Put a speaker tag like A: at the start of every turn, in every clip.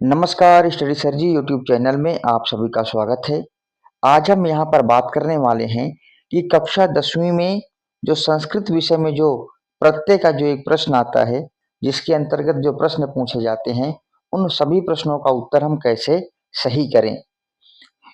A: नमस्कार, study sir जी YouTube channel में आप सभी का स्वागत है। आज हम यहाँ पर बात करने वाले हैं कि कक्षा 10वीं में जो संस्कृत विषय में जो प्रत्यय का जो एक प्रश्न आता है, जिसके अंतर्गत जो प्रश्न पूछे जाते हैं, उन सभी प्रश्नों का उत्तर हम कैसे सही करें।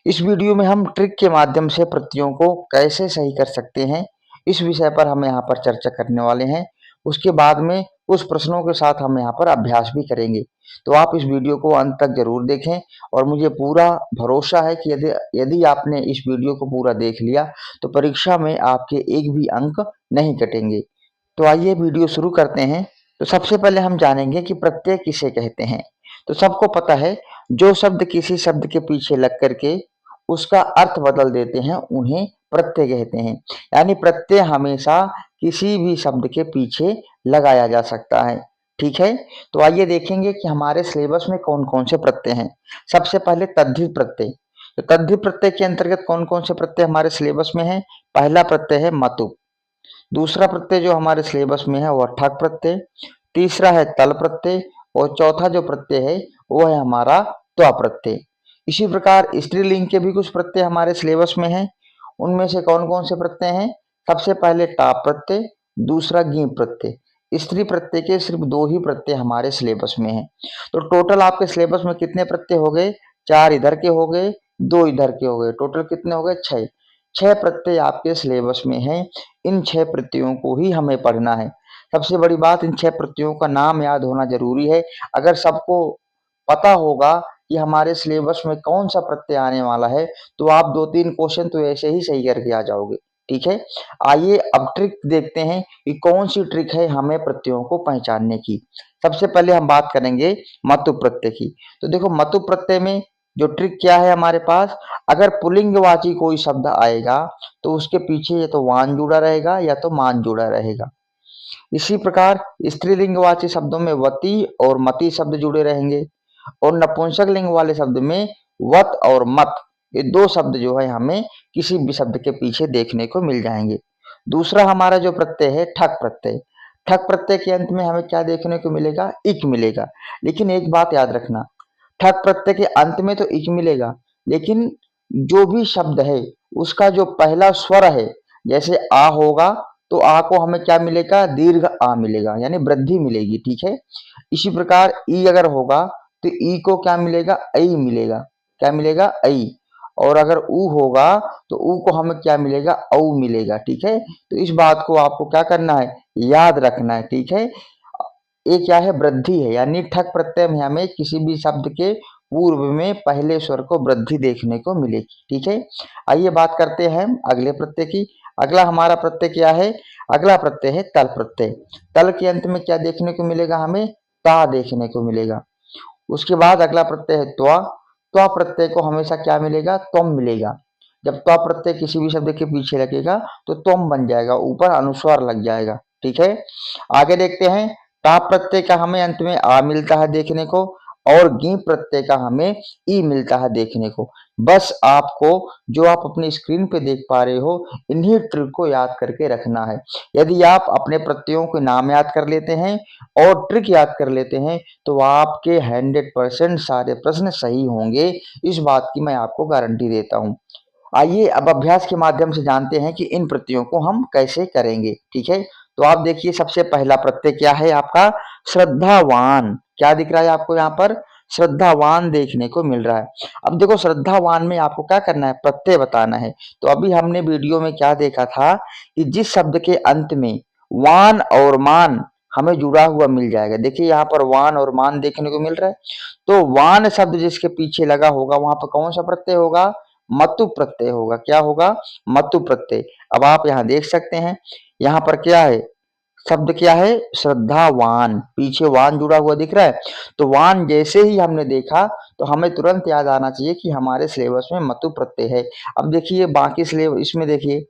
A: इस वीडियो में हम ट्रिक के माध्यम से प्रत्ययों को कैसे सही कर सकते हैं, इस विषय पर हम यहाँ पर चर्चा करने वाले हैं। उसके बाद में उस प्रश्नों के साथ हम यहाँ पर अभ्यास भी करेंगे। तो आप इस वीडियो को अंत तक जरूर देखें और मुझे पूरा भरोसा है कि यदि यदि आपने इस वीडियो को पूरा देख लिया तो परीक्षा में आपके एक भी अंक नहीं कटेंगे। तो आइए वीडियो शुरू करते हैं। तो सबसे पहले हम जानेंगे कि प्रत्यय किसे कहते हैं। तो सबको पता है, जो शब्द किसी शब्द के पीछे लग करके उसका अर्थ बदल देते हैं उन्हें प्रत्यय कहते हैं। यानी प्रत्यय हमेशा किसी भी शब्द के पीछे लगाया जा सकता है। ठीक है, तो आइए देखेंगे कि हमारे सिलेबस में कौन कौन से प्रत्यय हैं। सबसे पहले तद्धित प्रत्यय। तो तद्धित प्रत्यय के अंतर्गत कौन कौन से प्रत्यय हमारे सिलेबस में है। पहला प्रत्यय है मतु। दूसरा प्रत्यय जो हमारे सिलेबस में है वह ठक प्रत्यय। तीसरा है तल प्रत्यय और चौथा जो प्रत्यय है वो है हमारा त्वा प्रत्यय। इसी प्रकार स्त्रीलिंग के भी कुछ प्रत्यय हमारे सिलेबस में हैं। उनमें से कौन कौन से प्रत्यय हैं। सबसे पहले टाप प्रत्यय, दूसरा गीं प्रत्यय। स्त्री प्रत्यय के सिर्फ दो ही प्रत्यय हमारे सिलेबस में हैं। तो टोटल आपके सिलेबस में कितने प्रत्यय हो गए। चार इधर के हो गए, दो इधर के हो गए, टोटल कितने हो गए। छह। छह प्रत्यय आपके सिलेबस में हैं। इन छह प्रत्ययों को ही हमें पढ़ना है। सबसे बड़ी बात, इन छह प्रत्ययों का नाम याद होना जरूरी है। अगर सबको पता होगा कि हमारे सिलेबस में कौन सा प्रत्यय आने वाला है तो आप दो तीन क्वेश्चन तो ऐसे ही सही करके आ जाओगे। ठीक है, आइए अब ट्रिक देखते हैं कि कौन सी ट्रिक है हमें प्रत्ययों को पहचानने की। सबसे पहले हम बात करेंगे मतु प्रत्यय की। तो देखो, मतु प्रत्यय में जो ट्रिक क्या है हमारे पास, अगर पुल्लिंगवाची कोई शब्द आएगा तो उसके पीछे या तो वान जुड़ा रहेगा या तो मान जुड़ा रहेगा। इसी प्रकार स्त्रीलिंगवाची शब्दों में वती और मति शब्द जुड़े रहेंगे और नपुंसक लिंग वाले शब्द में वत और मत, ये दो शब्द जो है हमें किसी भी शब्द के पीछे देखने को मिल जाएंगे। दूसरा हमारा जो प्रत्यय है ठक प्रत्यय। ठक प्रत्यय के अंत में हमें क्या देखने को मिलेगा, इक मिलेगा। लेकिन एक बात याद रखना, ठक प्रत्यय के अंत में तो इक मिलेगा, लेकिन जो भी शब्द है उसका जो पहला स्वर है, जैसे आ होगा तो आ को हमें क्या मिलेगा, दीर्घ आ मिलेगा, यानी वृद्धि मिलेगी। ठीक है, इसी प्रकार ई अगर होगा तो ई को क्या मिलेगा, ऐ मिलेगा। क्या मिलेगा, ऐ। और अगर ऊ होगा तो ऊ को हमें क्या मिलेगा, औ मिलेगा। ठीक है, तो इस बात को आपको क्या करना है, याद रखना है। ठीक है, ये क्या है, वृद्धि है। यानी ठक प्रत्यय में हमें किसी भी शब्द के पूर्व में पहले स्वर को वृद्धि देखने को मिलेगी। ठीक है, आइए बात करते हैं अगले प्रत्यय की। अगला हमारा प्रत्यय क्या है, अगला प्रत्यय है तल प्रत्यय। तल के अंत में क्या देखने को मिलेगा, हमें ता देखने को मिलेगा। उसके बाद अगला प्रत्यय है त्वा। त्वा प्रत्यय को हमेशा क्या मिलेगा, त्वम मिलेगा। जब त्वा प्रत्यय किसी भी शब्द के पीछे लगेगा तो त्वम बन जाएगा, ऊपर अनुस्वार लग जाएगा। ठीक है, आगे देखते हैं। टाप प्रत्यय का हमें अंत में आ मिलता है देखने को और गी प्रत्यय का हमें ई मिलता है देखने को। बस आपको जो आप अपनी स्क्रीन पे देख पा रहे हो, इन्हीं ट्रिक को याद करके रखना है। यदि आप अपने प्रत्ययों के नाम याद कर लेते हैं और ट्रिक याद कर लेते हैं तो आपके 100% सारे प्रश्न सही होंगे। इस बात की मैं आपको गारंटी देता हूं। आइए अब अभ्यास के माध्यम से जानते हैं कि इन प्रत्ययों को हम कैसे करेंगे। ठीक है, तो आप देखिए, सबसे पहला प्रत्यय क्या है आपका, श्रद्धावान। क्या दिख रहा है आपको यहाँ पर, श्रद्धावान देखने को मिल रहा है। अब देखो, श्रद्धावान में आपको क्या करना है, प्रत्यय बताना है। तो अभी हमने वीडियो में क्या देखा था कि जिस शब्द के अंत में वान और मान हमें जुड़ा हुआ मिल जाएगा। देखिए यहाँ पर वान और मान देखने को मिल रहा है। तो वान शब्द जिसके पीछे लगा होगा वहां पर कौन सा प्रत्यय होगा, मतु प्रत्यय होगा। क्या होगा, मतु प्रत्यय। अब आप यहाँ देख सकते हैं, यहाँ पर क्या है, शब्द क्या है, श्रद्धावान, पीछे वान जुड़ा हुआ दिख रहा है। तो वान जैसे ही हमने देखा तो हमें तुरंत याद आना चाहिए कि हमारे सिलेबस में मतु प्रत्यय है। अब देखिए बाकी सिलेबस, इसमें देखिए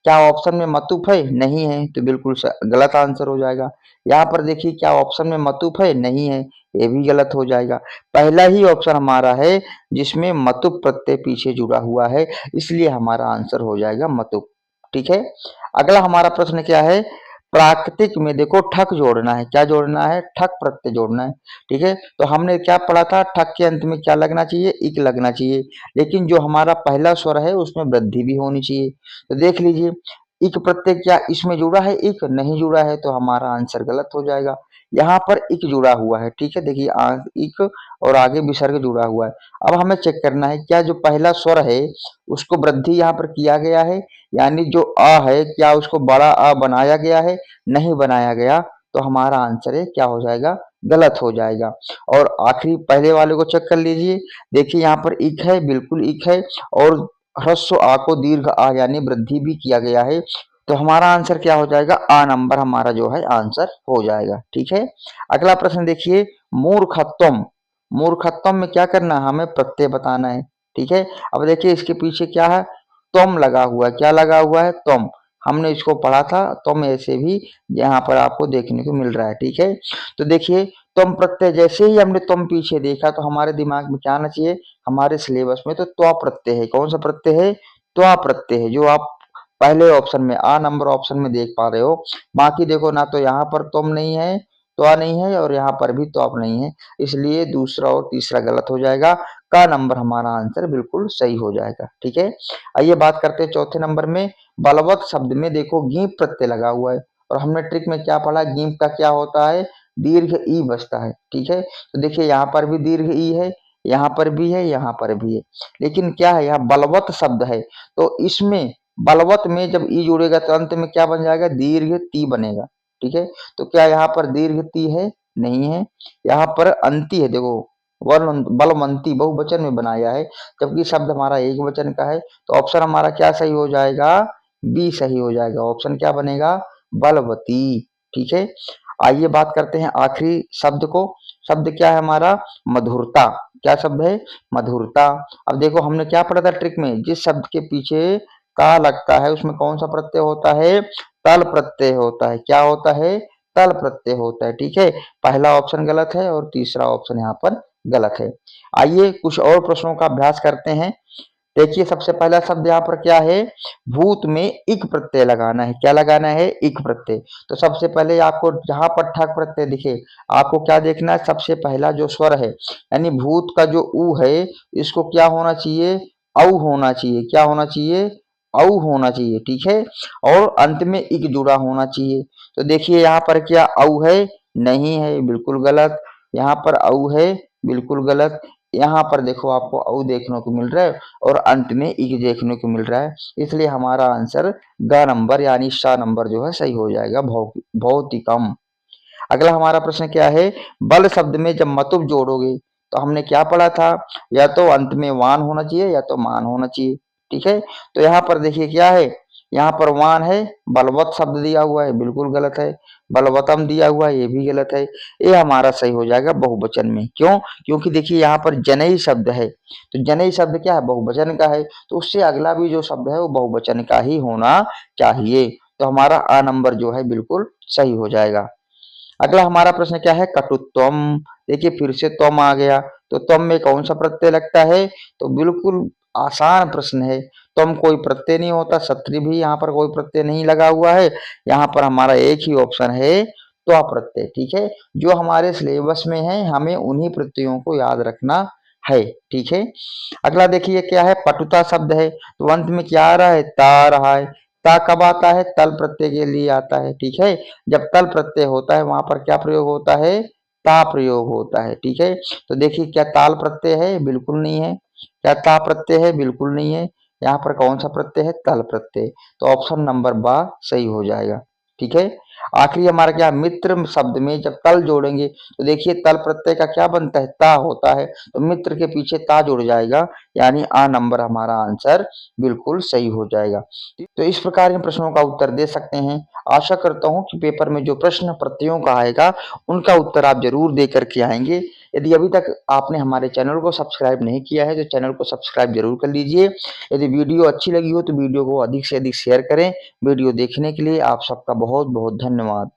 A: क्या ऑप्शन में मतुप है, नहीं है, तो बिल्कुल गलत आंसर हो जाएगा। यहाँ पर देखिए क्या ऑप्शन में मतुप है, नहीं है, ये भी गलत हो जाएगा। पहला ही ऑप्शन हमारा है जिसमें मतुप प्रत्यय पीछे जुड़ा हुआ है, इसलिए हमारा आंसर हो जाएगा मतुप। ठीक है, अगला हमारा प्रश्न क्या है, प्राकृतिक में देखो ठक जोड़ना है, क्या जोड़ना है, ठक प्रत्यय जोड़ना है। ठीक है, तो हमने क्या पढ़ा था, ठक के अंत में क्या लगना चाहिए, इक लगना चाहिए। लेकिन जो हमारा पहला स्वर है उसमें वृद्धि भी होनी चाहिए। तो देख लीजिए, इक प्रत्यय क्या इसमें जुड़ा है, इक नहीं जुड़ा है, तो हमारा आंसर गलत हो जाएगा। यहाँ पर इक जुड़ा हुआ है, ठीक है, देखिए इक और आगे विसर्ग जुड़ा हुआ है। अब हमें चेक करना है क्या जो पहला स्वर है उसको वृद्धि यहाँ पर किया गया है, यानी जो अ है क्या उसको बड़ा अ बनाया गया है, नहीं बनाया गया, तो हमारा आंसर है क्या हो जाएगा, गलत हो जाएगा। और आखिरी पहले वाले को चेक कर लीजिए, देखिए यहाँ पर इक है, बिल्कुल इक है, और ह्रस्व आ को दीर्घ आ यानी वृद्धि भी किया गया है, तो हमारा आंसर क्या हो जाएगा, आ नंबर हमारा जो है आंसर हो जाएगा। ठीक है, अगला प्रश्न देखिए, मूर्खत्वम। मूर्खत्वम में क्या करना है, हमें प्रत्यय बताना है। ठीक है, अब देखिए इसके पीछे क्या है, तुम लगा हुआ है, क्या लगा हुआ है, तुम। हमने इसको पढ़ा था, तुम ऐसे भी यहाँ पर आपको देखने को मिल रहा है। ठीक है, तो देखिए तुम प्रत्यय जैसे ही हमने तुम पीछे देखा तो हमारे दिमाग में क्या आना चाहिए, हमारे सिलेबस में तो त्वा प्रत्यय है। कौन सा प्रत्यय है, त्वा प्रत्यय है, जो आप पहले ऑप्शन में आ नंबर ऑप्शन में देख पा रहे हो। बाकी देखो ना तो यहाँ पर तुम नहीं है, त्वा नहीं है, और यहाँ पर भी त्वा नहीं है, इसलिए दूसरा और तीसरा गलत हो जाएगा। का नंबर हमारा आंसर बिल्कुल सही हो जाएगा। ठीक है, आइए बात करते हैं चौथे नंबर में। बलवत शब्द में देखो गीप प्रत्यय लगा हुआ है, और हमने ट्रिक में क्या पढ़ा, गीप का क्या होता है, दीर्घ ई बचता है। ठीक है, तो देखिए यहाँ पर भी दीर्घ ई है, यहाँ पर भी है, यहाँ पर भी है, लेकिन क्या है यहाँ बलवत शब्द है, तो इसमें बलवत में जब ई जुड़ेगा तो अंत में क्या बन जाएगा, दीर्घ ती बनेगा। ठीक है, तो क्या यहाँ पर दीर्घ ती है, नहीं है, यहाँ पर अंति है, देखो बलवंती बहुवचन में बनाया है, जबकि शब्द हमारा एक वचन का है, तो ऑप्शन हमारा क्या सही हो जाएगा, बी सही हो जाएगा। ऑप्शन क्या बनेगा, बलवती। ठीक है, आइए बात करते हैं आखिरी शब्द को। शब्द क्या है हमारा, मधुरता। क्या शब्द है, मधुरता। अब देखो हमने क्या पढ़ा था ट्रिक में, जिस शब्द के पीछे का लगता है उसमें कौन सा प्रत्यय होता है, तल प्रत्यय होता है। क्या होता है, तल प्रत्यय होता है। ठीक है, पहला ऑप्शन गलत है और तीसरा ऑप्शन यहाँ पर गलत है। आइए कुछ और प्रश्नों का अभ्यास करते हैं। देखिए सबसे पहला शब्द यहाँ पर क्या है, भूत में इक प्रत्यय लगाना है। क्या लगाना है, इक प्रत्यय। तो सबसे पहले आपको जहां पर ठक प्रत्यय दिखे, आपको क्या देखना है, सबसे पहला जो स्वर है, यानी भूत का जो ऊ है, इसको क्या होना चाहिए, औ होना चाहिए। क्या होना चाहिए, औ होना चाहिए। ठीक है, और अंत में इक जुड़ा होना चाहिए। तो देखिए यहाँ पर क्या औ है, नहीं है, बिल्कुल गलत। यहाँ पर औ है, बिल्कुल गलत। यहाँ पर देखो आपको औ देखने को मिल रहा है और अंत में इक देखने को मिल रहा है, इसलिए हमारा आंसर ग नंबर यानी श नंबर जो है सही हो जाएगा, बहुत ही कम। अगला हमारा प्रश्न क्या है, बल शब्द में जब मतुब जोड़ोगे तो हमने क्या पढ़ा था, या तो अंत में वान होना चाहिए या तो मान होना चाहिए। ठीक है, तो यहाँ पर देखिए क्या है, यहाँ पर वान है, बलवत शब्द दिया हुआ है, बिल्कुल गलत है। बलवतम दिया हुआ है, ये भी गलत है। ये हमारा सही हो जाएगा बहुवचन में। क्यों, क्योंकि देखिए यहाँ पर जनई शब्द है, तो जनई शब्द क्या है, बहुवचन का है, तो उससे अगला भी जो शब्द है वो बहुवचन का ही होना चाहिए। तो हमारा आ नंबर जो है बिल्कुल सही हो जाएगा। अगला हमारा प्रश्न क्या है, कटुत्वम। देखिए फिर से त्वम आ गया, तो त्वम में कौन सा प्रत्यय लगता है, तो बिल्कुल आसान प्रश्न है। त्वम कोई प्रत्यय नहीं होता, सत्री भी यहाँ पर कोई प्रत्यय नहीं लगा हुआ है, यहाँ पर हमारा एक ही ऑप्शन है, त्वा प्रत्यय। ठीक है, जो हमारे सिलेबस में है हमें उन्हीं प्रत्ययों को याद रखना है। ठीक है, अगला देखिए क्या है, पटुता शब्द है, तो अंत में क्या आ रहा है, ता आ रहा है। ता कब आता है, तल प्रत्यय के लिए आता है। ठीक है, जब तल प्रत्यय होता है वहां पर क्या प्रयोग होता है, ता प्रयोग होता है। ठीक है, तो देखिए क्या ताल प्रत्यय है, बिल्कुल नहीं है। क्या ता प्रत्यय है, बिल्कुल नहीं है। यहाँ पर कौन सा प्रत्यय है, तल प्रत्यय। तो ऑप्शन नंबर बा सही हो जाएगा। ठीक है, आखिरी हमारा क्या, मित्र शब्द में जब तल जोड़ेंगे तो देखिए तल प्रत्यय का क्या बनता है, ता होता है, तो मित्र के पीछे ता जुड़ जाएगा, यानी आ नंबर हमारा आंसर बिल्कुल सही हो जाएगा। तो इस प्रकार इन प्रश्नों का उत्तर दे सकते हैं। आशा करता हूं कि पेपर में जो प्रश्न प्रत्ययों का आएगा उनका उत्तर आप जरूर दे करके आएंगे। यदि अभी तक आपने हमारे चैनल को सब्सक्राइब नहीं किया है तो चैनल को सब्सक्राइब जरूर कर लीजिए। यदि वीडियो अच्छी लगी हो तो वीडियो को अधिक से अधिक शेयर करें। वीडियो देखने के लिए आप सबका बहुत बहुत धन्यवाद।